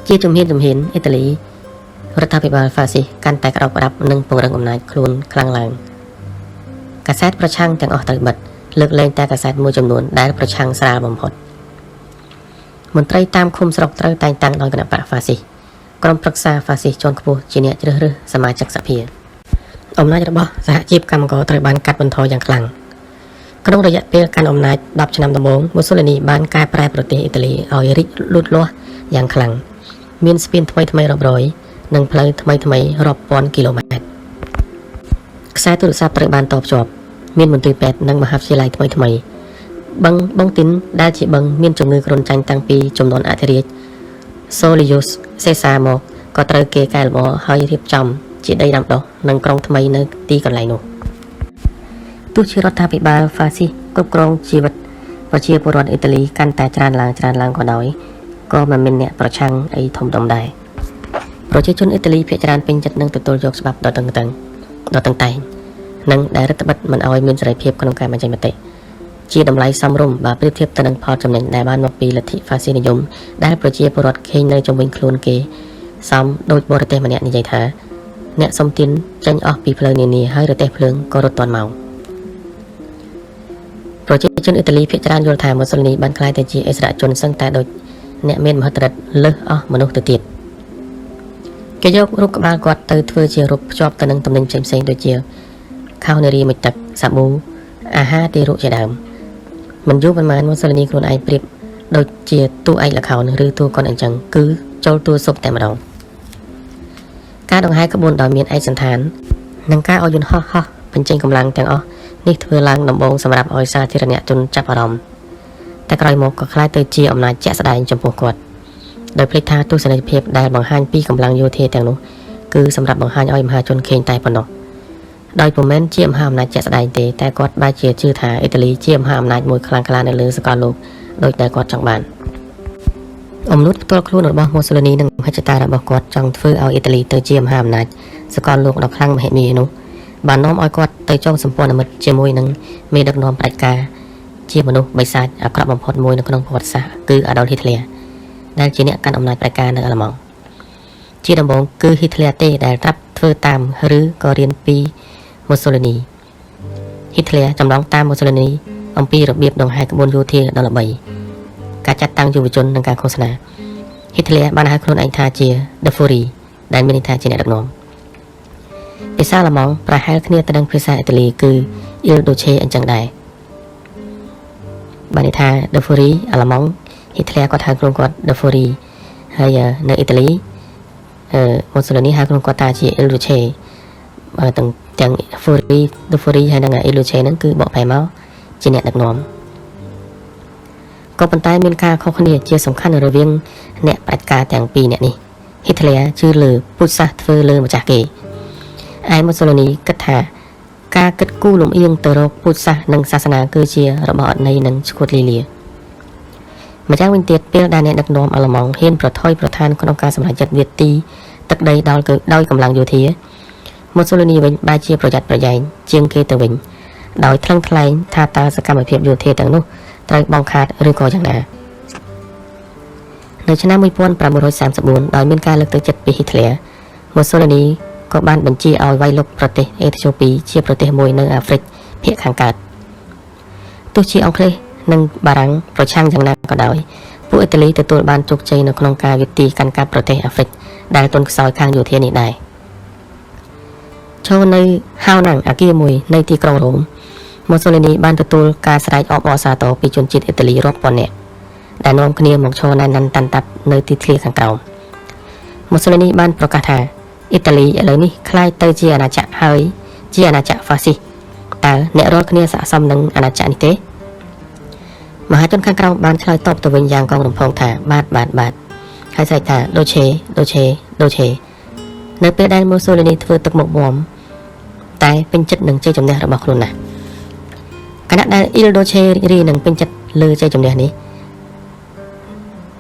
[SPEAKER 1] ជាជំហានអ៊ីតាលីរដ្ឋាភិបាលហ្វាស៊ីសកាន់តែក្តោបក្តាប់និងពង្រឹងអំណាចខ្លួនខ្លាំងឡើងកាសែតប្រឆាំងទាំងអស់ត្រូវបិទលើកលែងតែកាសែតមួយចំនួនដែលប្រឆាំងស្រាលបំផុតមន្ត្រីតាមឃុំស្រុកត្រូវតែងតាំងដោយគណៈបកហ្វាស៊ីសក្រុមប្រឹក្សាហ្វាស៊ីសជាន់ខ្ពស់ជាអ្នកជ្រើសរើសសមាជិកសភាអំណាចរបស់សហជីពកម្មករត្រូវបានកាត់បន្ថយយ៉ាងខ្លាំងក្នុងរយៈពេលកាន់អំណាច10ឆ្នាំដំបូងម៉ូសូលីនីបានកែប្រែប្រទេសអ៊ីតាលីឲ្យរីកលូតលាស់យ៉ាងខ្លាំងមានស្ពានថ្មីរាប់រយនិងផ្លូវថ្មីរាប់ពាន់គីឡូម៉ែត្រខ្សែទូរស័ព្ទត្រូវបានតភ្ជាប់មានមន្ទីរពេទ្យនិងមហាវិទ្យាល័យថ្មីបឹងប៊ុងទីនដែលជាបឹងមានជំងឺគ្រុនចាញ់តាំងពីចំនួនអធិរាជសូលីយ៉ូសសេសាមកក៏ត្រូវគេកែលម្អហើយរៀបចំជាដីដាំដុះនិងក្រុងថ្មីនៅទីកន្លែងនោះទោះជារដ្ឋាភិបាលហ្វាស៊ីសគ្រប់គ្រងជីវិតប្រជាពលរដ្ឋអ៊ីតាលីកាន់តែច្រើនឡើងក៏ដោយក៏មិនមានអ្នកប្រឆាំងអីធំដុំដែរប្រជាជនអ៊ីតាលីភាគច្រើនពេញចិត្តនឹងទទួលយកច្បាប់ដ៏តឹងតែងនិងដែលរដ្ឋបិទមិនឲ្យមានសេរីភាពក្នុងការបញ្ចេញមតិជាតម្លៃសមរម្យបើប្រៀបធៀបទៅនឹងផលចំណេញដែលបានមកពីលទ្ធិហ្វាស៊ីសនិយមដែលប្រជាពលរដ្ឋឃើញនៅជុំវិញខ្លួនគេសមដូចបរទេសម្នាក់និយាយថាអ្នកសុំទានចេញអស់ពីផ្លូវនានាហើយរទេះភ្លើងក៏រត់ទាន់មកប្រជាជនអ៊ីតាលីភាគច្រើនយល់ថាម៉ូសូលីនីបានក្លាយទៅជាអិសរាជជនសឹងតែដូចអ្នកមានមហិទ្ធិឫទ្ធិលើសអស់មនុស្សទៅទៀតគេយករូបក្បាលគាត់ទៅធ្វើជារូបភ្ជាប់ទៅនឹងទំនិញផ្សេងដូចជាខោនារីមួយទឹកសាប៊ូអាហារទារកជាដើមមិនយូរប៉ុន្មានម៉ូសូលីនីខ្លួនឯងប្រៀបដូចជាតួឯកល្ខោនឬតួកុនអញ្ចឹងគឺចូលតួសុបតែម្ដងការដង្ហែក្បួនដោយមានឯកសណ្ឋាននិងការឲ្យយន្តហោះបញ្ចេញកម្លាំងទាំងអស់នេះធ្វើឡើងដំបូងសម្រាប់ឲ្យសាធារណជនចាប់អារម្មណ៍តែក្រោយមកក៏ក្លាយទៅជាអំណាចជាក់ស្ដែងចំពោះគាត់ដោយភ្លេចថាទស្សនីយភាពដែលបង្ហាញពីកម្លាំងយោធាទាំងនោះគឺសម្រាប់បង្ហាញឲ្យមហាជនឃើញតែប៉ុណ្ណោះដោយពុំមែនជាមហាអំណាចជាក់ស្ដែងទេតែគាត់បែរជាជឿថាអ៊ីតាលីជាមហាអំណាចមួយខ្លាំងក្លានៅលើសកលលោកដោយតែគាត់ចង់បានអំណួតផ្ទាល់ខ្លួនរបស់ម៉ូសូលីនីនិងមហិច្ឆតារបស់គាត់ចង់ធ្វើឲ្យអ៊ីតាលីទៅជាមហាអំណាចសកលលោកដ៏ខ្លាំងមហិមានោះបាននាំឲ្យគាត់ទៅចងសម្ព័ន្ធមិត្តជាមួយនឹងមេដឹកនាំផ្ដាច់ការជាមនុស្សបិសាចអាក្រក់បំផុតមួយនៅក្នុងប្រវត្តិសាស្ត្រគឺ Adolf Hitler ដែលជាអ្នកកាន់អំណាចផ្ដាច់ការនៅអាល្លឺម៉ង់ជាដំបូងគឺ Hitler ទេដែលត្រាប់ធ្វើតាមឬក៏រៀនពីម៉ូសូលីនី Hitler ចម្លងតាមម៉ូសូលីនីអំពីរបៀបដង្ហែក្បួនយោធាដ៏ល្បីការចាត់តាំងយុវជននិងការឃោសនា Hitler បានហៅខ្លួនឯងថាជា The Fury ដែលមានន័យថាជាអ្នកដឹកនាំភាសាអាល្លឺម៉ង់ប្រហែលគ្នាទៅនឹងភាសាអ៊ីតាលីគឺ Il Duce អញ្ចឹងដែរបានន័យថា The Fury អាល្លឺម៉ង់ Hitler គាត់ហៅខ្លួនគាត់ The Fury ហើយនៅអ៊ីតាលីម៉ូសូលីនីហៅខ្លួនគាត់ថាជា Il Duce ទាំង The Fury ហើយនិង Il Duce ហ្នឹងគឺបកប្រែមកជាអ្នកដឹកនាំក៏ប៉ុន្តែមានការខុសគ្នាជាសំខាន់រវាងអ្នកបដិការទាំងពីរអ្នកនេះ Hitler ជឿលើពុទ្ធសាសន៍ធ្វើលើម្ចាស់គេឯម៉ូសូលីនីគិតថាការគិតគូរលំអៀងទៅរកពុទ្ធសាសន៍និងសាសនាគឺជារបស់អត់ន័យនិងឈួតលីលាម្យ៉ាងវិញទៀតពេលដែលអ្នកដឹកនាំអាល្លឺម៉ង់ហ៊ានប្រថុយប្រឋានក្នុងការសម្រេចចិត្តវាទីទឹកដីដោយកម្លាំងយោធាម៉ូសូលីនីវិញបែរជាប្រយ័ត្នប្រយែងជាងគេទៅវិញដោយថ្លឹងថ្លែងថាតើសកម្មភាពយោធាទាំងនោះត្រូវបង់ខាតឬក៏យ៉ាងណានៅឆ្នាំ1934ដោយមានការលើកទឹកចិត្តពី Hitler ម៉ូសូលីនីក៏បានបញ្ជាឲ្យវាយលុកប្រទេសអេធីអូពីជាប្រទេសមួយនៅអាហ្វ្រិកភាគខាងកើតទោះជាអង់គ្លេសនិងបារាំងប្រឆាំងយ៉ាងណាក៏ដោយពួកអ៊ីតាលីទទួលបានជោគជ័យនៅក្នុងការវិទីកាន់កាប់ប្រទេសអាហ្វ្រិកដែលទន់ខ្សោយខាងយោធានេះដែរចូលនៅហៅណាំងអាគារមួយនៅទីក្រុងរ៉ូមម៉ូសូលីនីបានទទួលការស្រែកអបអរសាទរពីជនជាតិអ៊ីតាលីរាប់ពាន់នាក់ដែលនាំគ្នាមកឈរណែនណាន់តាន់តាប់នៅទីធ្លាខាងក្រោមម៉ូសូលីនីបានប្រកាសថាអ៊ីតាលីឥឡូវនេះក្លាយទៅជាអាណាចក្រហើយជាអាណាចក្រហ្វាស៊ីសតើអ្នករាល់គ្នាស័ក្តិសមនឹងអាណាចក្រនេះទេ មហាជនខាងក្រៅបានឆ្លើយតបទៅវិញយ៉ាងកងរំភងថាបាទហើយស្រែកថាដូឆេនៅពេលដែលម៉ូសូលីនីធ្វើទឹកមុខបួមតែពេញចិត្តនឹងជ័យជំនះរបស់ខ្លួនណាស់ខណៈដែលអ៊ីលដូឆេរីនឹងពេញចិត្តលើជ័យជំនះនេះ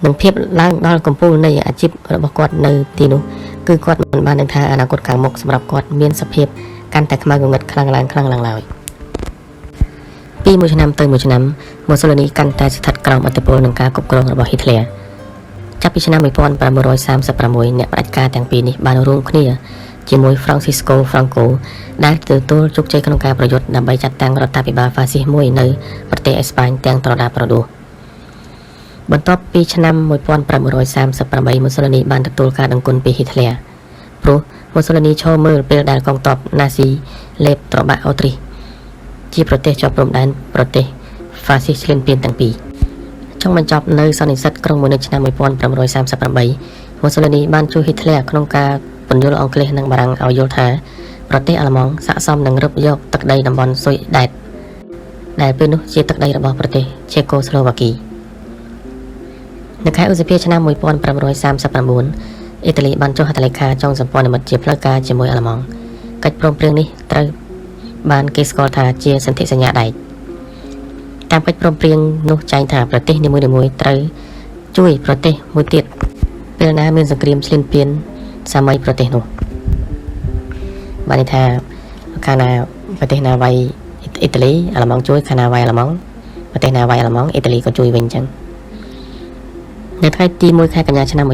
[SPEAKER 1] នឹងភាពឡើងដល់កំពូលនៃអាជីពរបស់គាត់នៅទីនោះគឺគាត់មិនបាននឹងថាអនាគតខាងមុខសម្រាប់គាត់មានសភាពកាន់តែខ្មៅងងឹតខ្លាំងឡើងឡើយពីមួយឆ្នាំទៅមួយឆ្នាំម៉ូសូលីនីកាន់តែស្ថិតក្រោមឥទ្ធិពលនឹងការគ្រប់គ្រងរបស់ហ៊ីតលែរចាប់ពីឆ្នាំ1936អ្នកផ្ដាច់ការទាំងពីរនេះបានរួមគ្នាជាមួយ Francisco Franco ដែលទទួលជោគជ័យក្នុងការប្រយុទ្ធដើម្បីចាត់តាំងរដ្ឋាភិបាលហ្វាស៊ីសមួយនៅប្រទេសអេស្ប៉ាញទាំងត្រដាប្រដួសបន្ទាប់ពីឆ្នាំ1938ម៉ូសូលីនីបានទទួលការដឹងគុណពីហ៊ីតលែរព្រោះម៉ូសូលីនីឈរមើលពេលដែលកងទ័ពណាស៊ីលេបត្របាក់អូទ្រីសជាប្រទេសជាប់ព្រំដែនប្រទេសហ្វាស៊ីសឈ្លានពានទាំងពីរចុងបញ្ចប់នៅសន្និសីទក្រុងម៉ូនីកឆ្នាំ1938ម៉ូសូលីនីបានជួយហ៊ីតលែរក្នុងការពន្យល់អង់គ្លេសនិងបារាំងឲ្យយល់ថាប្រទេសអាល្លឺម៉ង់ស័ក្តិសមនឹងរឹបយកទឹកដីតំបន់ស៊ុយដែតដែលពេលនោះជាទឹកដីរបស់ប្រទេសឆេកូស្លូវ៉ាគីនៅខែឧសភាឆ្នាំ1939អ៊ីតាលីបានចុះហត្ថលេខាចុងសម្ព័ន្ធមិត្តជាផ្លូវការជាមួយអាល្លឺម៉ង់កិច្ចព្រមព្រៀងនេះត្រូវបានគេស្គាល់ថាជាសន្ធិសញ្ញាដែកតាមកិច្ចព្រមព្រៀងនោះចែងថាប្រទេសនីមួយៗត្រូវជួយប្រទេសមួយទៀតពេលណាមានសង្គ្រាមឈ្លានពានសាមីប្រទេសនោះបានន័យថាកាលណាប្រទេសណាវាយអ៊ីតាលីអាល្លឺម៉ង់ជួយកាលណាវាយអាល្លឺម៉ង់ប្រទេសណាវាយអាល្លឺម៉ង់អ៊ីតាលីក៏ជួយវិញអញ្ចឹងនៅថ្ងៃទី1ខែកញ្ញាឆ្នាំ1939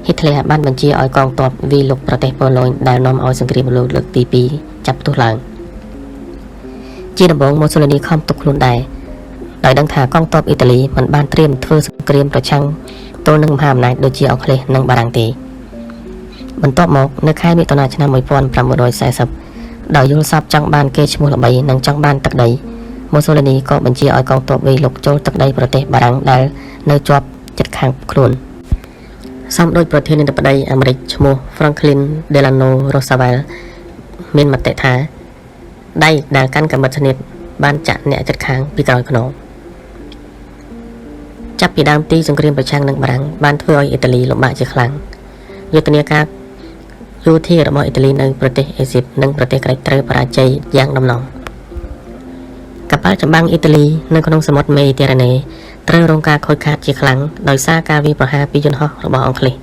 [SPEAKER 1] ហ៊ីតលែរបានបញ្ជាឲ្យកងទ័ពវាយលុកប្រទេសប៉ូឡូញដែលនាំឲ្យសង្គ្រាមលោកលើកទី2ចាប់ផ្ទុះឡើងជាដំបូងម៉ូសូលីនីខំទុកខ្លួនដែរដោយដឹងថាកងទ័ពអ៊ីតាលីមិនបានត្រៀមធ្វើសង្គ្រាមប្រឆាំងទល់នឹងមហាអំណាចដូចជាអង់គ្លេសនិងបារាំងទេបន្ទាប់មកនៅខែមិថុនាឆ្នាំ1940ដោយយល់សប្តិចង់បានគេឈ្មោះល្បីនិងចង់បានទឹកដីម៉ូសូលីនីក៏បញ្ជាឲ្យកងទ័ពវាយលុកចូលទឹកដីប្រទេសបារាំងដែលនៅជាប់ជិតខាងខ្លួនសមដោយប្រធានាធិបតីអាមេរិកឈ្មោះ Franklin Delano Roosevelt មានមតិថាដៃដែលកាន់កាំបិតស្នៀតបានចាក់អ្នកជិតខាងពីក្រោយខ្នងចាប់ពីដើមទីសង្គ្រាមប្រឆាំងនឹងបារាំងបានធ្វើឲ្យអ៊ីតាលីលំបាកជាខ្លាំងយុទ្ធនាការយោធារបស់អ៊ីតាលីនៅប្រទេសអេស៊ីបនិងប្រទេសក្រិកត្រូវបរាជ័យយ៉ាងដំណំកប៉ាល់ចម្បាំងអ៊ីតាលីនៅក្នុងសមុទ្រមេឌីទែរ៉ាណេត្រូវរងការខូចខាតជាខ្លាំងដោយសារការវាយប្រហារពីយន្តហោះរបស់អង់គ្លេស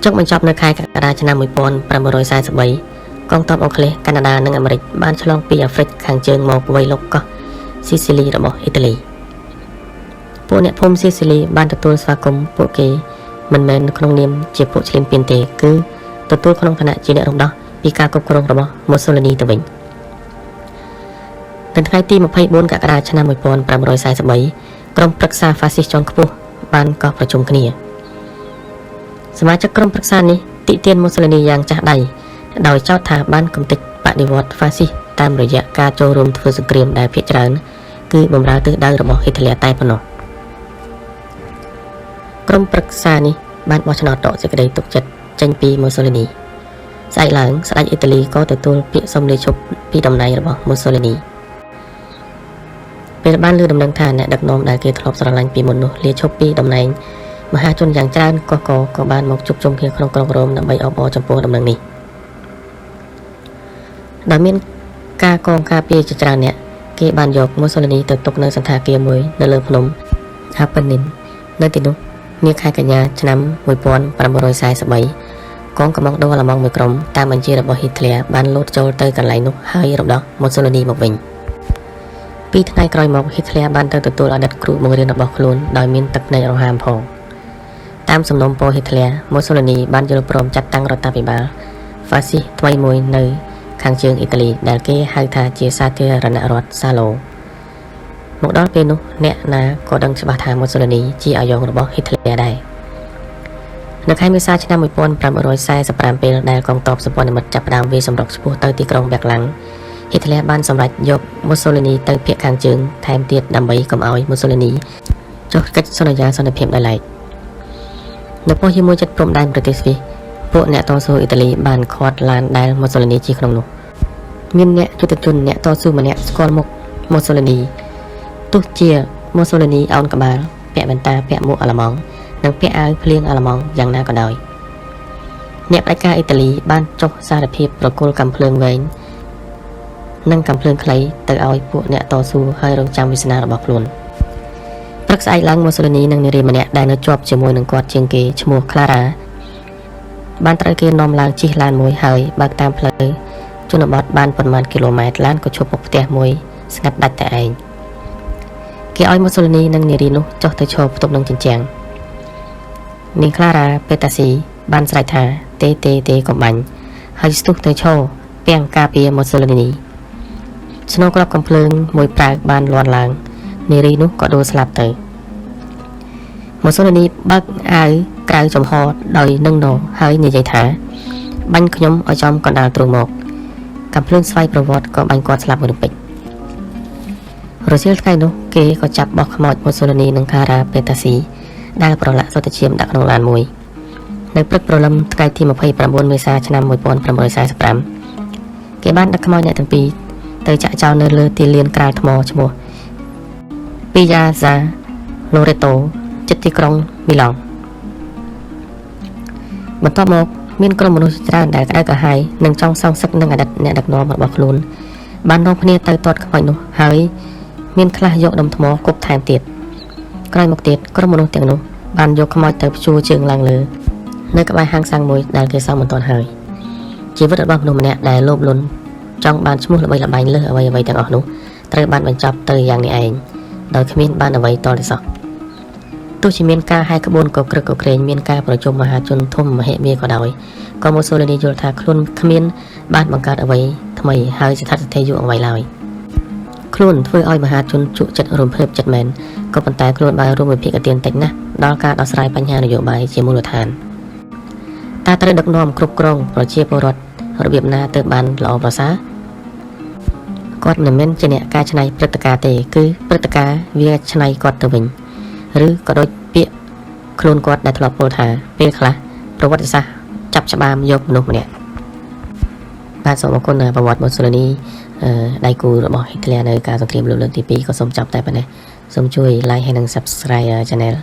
[SPEAKER 1] ចុងបញ្ចប់នៅខែកក្កដាឆ្នាំ1943កងទ័ពអង់គ្លេសកាណាដានិងអាមេរិកបានឆ្លងពីអាហ្វ្រិកខាងជើងមកវាយលុកកោះស៊ីស៊ីលីរបស់អ៊ីតាលីពួកអ្នកភូមិស៊ីស៊ីលីបានទទួលស្វាគមន៍ពួកគេមិនមែនក្នុងនាមជាពួកឈ្លានពានទេគឺទទួលក្នុងឋានៈជាអ្នករំដោះពីការគ្រប់គ្រងរបស់ម៉ូសូលីនីទៅវិញនៅថ្ងៃទី24កក្កដាឆ្នាំ1943ក្រុមប្រឹក្សាហ្វាស៊ីសជាន់ខ្ពស់បានកោះប្រជុំគ្នាសមាជិកក្រុមប្រឹក្សានេះទាក់ទាញម៉ូសូលីនីយ៉ាងចាស់ដៃដោយចោទថាបានកំទេចបដិវត្តហ្វាស៊ីសតាមរយៈការចូលរួមធ្វើសង្គ្រាមដែលភាគច្រើនគឺបម្រើទិសដៅរបស់អ៊ីតាលីតែប៉ុណ្ណោះក្រុមប្រឹក្សានេះបានបោះឆ្នោតដកសេចក្តីទុកចិត្តចេញពីម៉ូសូលីនីស្អែកឡើងស្ដេចអ៊ីតាលីក៏ទទួលពាក្យសុំលាឈប់ពីតំណែងរបស់ម៉ូសូលីនីពេលបានលើដំណឹងថាអ្នកដឹកនាំដែលគេធ្លាប់ស្រឡាញ់ពីមុននោះលាឈប់ពីតំណែងមហាជនយ៉ាងច្រើនកកក៏បានមកជួបជុំគ្នាក្នុងក្រុងរ៉ូមដើម្បីអបអរចំពោះដំណឹងនេះដែលមានការកងការពារជាច្រើនអ្នកគេបានយកម៉ូសូលីនីទៅទុកនៅសន្តាគារមួយនៅលើភ្នំអាប៉ានីននៅទីនោះនាខែកញ្ញាឆ្នាំ1943កងកម្លាំងដូអាល្លឺម៉ង់មួយក្រុមតាមបញ្ជារបស់ហ៊ីតលែរបានលោតចូលទៅកន្លែងនោះហើយរំដោះម៉ូសូលីនីមកវិញ2ថ្ងៃក្រោយមកហ៊ីតលែរបានទៅទទួលអតីតគ្រូបង្រៀនរបស់ខ្លួនដោយមានទឹកភ្នែករហាមផងតាមសំណុំពរហ៊ីតលែរម៉ូសូលីនីបានយល់ព្រមចាត់តាំងរដ្ឋាភិបាលហ្វាស៊ីសថ្មីមួយនៅខាងជើងអ៊ីតាលីដែលគេហៅថាជាសាធារណរដ្ឋសាឡូមកដល់ពេលនោះអ្នកណាក៏ដឹងច្បាស់ថាម៉ូសូលីនីជាអាយ៉ងរបស់ហ៊ីតលែរដែរនៅខែមេសាឆ្នាំ1945ពេលដែលកងទ័ពសម្ព័ន្ធមិត្តចាប់ផ្ដើមវាយសម្រុកឆ្ពោះទៅទីក្រុងបែកឡាំងហ៊ីតលែរបានសម្រេចយកម៉ូសូលីនីទៅភាគខាងជើងថែមទៀតដើម្បីកុំឲ្យម៉ូសូលីនីចុះកិច្ចសន្យាសន្តិភាពដោយឡែកនៅពោះជាមួយជិតព្រំដែនប្រទេសស្វីសពួកអ្នកតស៊ូអ៊ីតាលីបានខាត់ឡានដែលម៉ូសូលីនីជិះក្នុងនោះមានអ្នកយុទ្ធជនអ្នកតស៊ូម្នាក់ស្គាល់មុខ ម៉ូសូលីនីទោះជាម៉ូសូលីនីអោនក្បាលពាក់វ៉ែនតាពាក់មួកអាល្លឺម៉ង់និងពាក់អាវភ្លៀងអាល្លឺម៉ង់យ៉ាងណាក៏ដោយអ្នកផ្ដាច់ការអ៊ីតាលីបានចុះសារភាពប្រគល់កាំភ្លើងវែងនិងកាំភ្លើងខ្លីទៅឲ្យពួកអ្នកតស៊ូហើយរងចាំវាសនារបស់ខ្លួនព្រឹកស្អែកឡើងម៉ូសូលីនីនិងនារីម្នាក់ដែលនៅជាប់ជាមួយនឹងគាត់ជាងគេឈ្មោះ Clara បានត្រូវគេនាំឡើងជិះឡានមួយហើយបើកតាមផ្លូវជនបទបានប៉ុន្មានគីឡូម៉ែត្រឡានក៏ឈប់មុខផ្ទះមួយស្ងាត់ដាច់តែឯងគេឲ្យម៉ូសូលីនីនិងនារីនោះចុះទៅឈរផ្ទប់នឹងជញ្ជាំងនាង Clara Petazzi បានស្រែកថាទេកុំបាញ់ហើយស្ទុះទៅឈរពាំងការពារម៉ូសូលីនីស្នូក្របកំភ្លើងមួយប្រើកបានលាន់ឡើងនារីនោះក៏ដួលស្លាប់ទៅម៉ូសូលីនីបើកអាវក្រៅចំហដោយនឹងណហើយនិយាយថាបាញ់ខ្ញុំឲ្យចំកណ្ដាលទ្រូងមកកំភ្លើងស្វ័យប្រវត្តិក៏បាញ់គាត់ស្លាប់មួយរំពេចរសៀលថ្ងៃនោះគេក៏ចាប់បោះខ្មោចម៉ូសូលីនីនិង Clara Petazzi ដែលប្រឡាក់សុទ្ធឈាមដាក់ក្នុងឡានមួយនៅព្រឹកព្រលឹមថ្ងៃទី29មេសាឆ្នាំ1945គេបានដាក់ខ្មោចអ្នកទាំងពីរទៅចាក់ចោលនៅលើទីលានក្រាលថ្មឈ្មោះ Piazza Loreto ជិតទីក្រុងមីឡង់បន្ទាប់មកមានក្រុមមនុស្សច្រើនដែលក្តៅក្រហាយនិងចង់សងសឹកនឹងអតីតអ្នកដឹកនាំរបស់ខ្លួនបាននាំគ្នាទៅទាត់ខ្មោចនោះហើយមានខ្លះយកដុំថ្មគប់ថែមទៀតក្រោយមកទៀតក្រុមមនុស្សទាំងនោះបានយកខ្មោចទៅព្យួរជើងឡើងលើនៅក្បែរហាងសាំងមួយដែលគេសង់មិនទាន់ហើយជីវិតរបស់មនុស្សម្នាក់ដែលលោភលន់ចង់បានឈ្មោះល្បីល្បាញលើសអ្វីៗទាំងអស់នោះត្រូវបានបញ្ចប់ទៅយ៉ាងនេះឯងដោយគ្មានបានអ្វីតទៅសោះទោះជាមានការហាយក្បួនកក្រឹកកក្រែងមានការប្រជុំមហាជនធំមហិមាក៏ដោយក៏ម៉ូសូលីនីយល់ថាខ្លួនគ្មានបានបង្កើតអ្វីថ្មីហើយស្ថិតស្ថេរយូរអ្វីឡើយខ្លួនធ្វើឲ្យមហាជនជក់ចិត្តរំភើបចិត្តមែនក៏ប៉ុន្តែខ្លួនបានរួមវិភាគទានតិចណាស់ដល់ការដោះស្រាយបញ្ហានយោបាយជាមូលដ្ឋានតើត្រូវដឹកនាំគ្រប់គ្រងប្រជាពលរដ្ឋរបៀបណាទៅបានល្អប្រសើរគាត់មិនមែនជាអ្នកកែច្នៃព្រឹត្តិការណ៍ទេគឺព្រឹត្តិការណ៍វាច្នៃគាត់ទៅវិញឬក៏ដូចពាក្យខ្លួនគាត់ដែលធ្លាប់ពោលថាពេលខ្លះប្រវត្តិសាស្ត្រចាប់ច្បាមយកមនុស្សម្នាក់បាទសូមអរគុណប្រវត្តិម៉ូសូលីនីដៃគូរបស់ Hitler នៅការសង្គ្រាមលោកលើកទី2ក៏សូមចាប់តែប៉ុណ្ណេះសូមជួយ like ហើយនិង subscribe channel